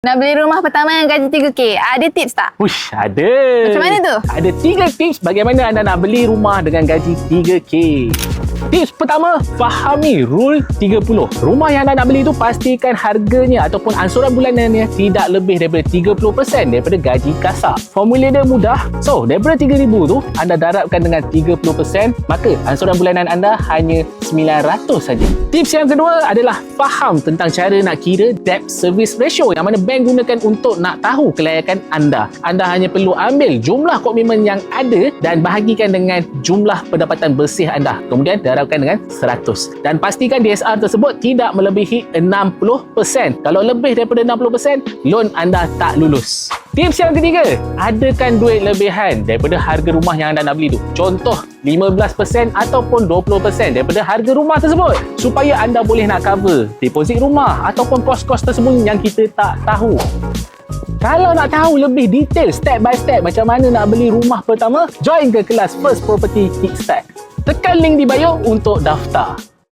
Nak beli rumah pertama yang gaji 3K, ada tips tak? Uish, ada. Macam mana tu? Ada 3 tips bagaimana anda nak beli rumah dengan gaji 3K. Tips pertama, fahami rule 30. Rumah yang anda nak beli tu pastikan harganya ataupun ansuran bulanannya tidak lebih daripada 30% daripada gaji kasar. Formula dia mudah. So, daripada 3,000 tu, anda darabkan dengan 30%, maka ansuran bulanan anda hanya 900 saja. Tips yang kedua adalah faham tentang cara nak kira debt service ratio yang mana bank gunakan untuk nak tahu kelayakan anda. Anda hanya perlu ambil jumlah komitmen yang ada dan bahagikan dengan jumlah pendapatan bersih anda. Kemudian darabkan dengan 100. Dan pastikan DSR tersebut tidak melebihi 60%. Kalau lebih daripada 60%, loan anda tak lulus. Tips yang ketiga, adakan duit lebihan daripada harga rumah yang anda nak beli tu. Contoh, 15% ataupun 20% daripada harga rumah tersebut supaya anda boleh nak cover deposit rumah ataupun kos-kos tersembunyi yang kita tak tahu. Kalau nak tahu lebih detail step by step macam mana nak beli rumah pertama, join ke kelas First Property Kickstart. Tekan link di bio untuk daftar.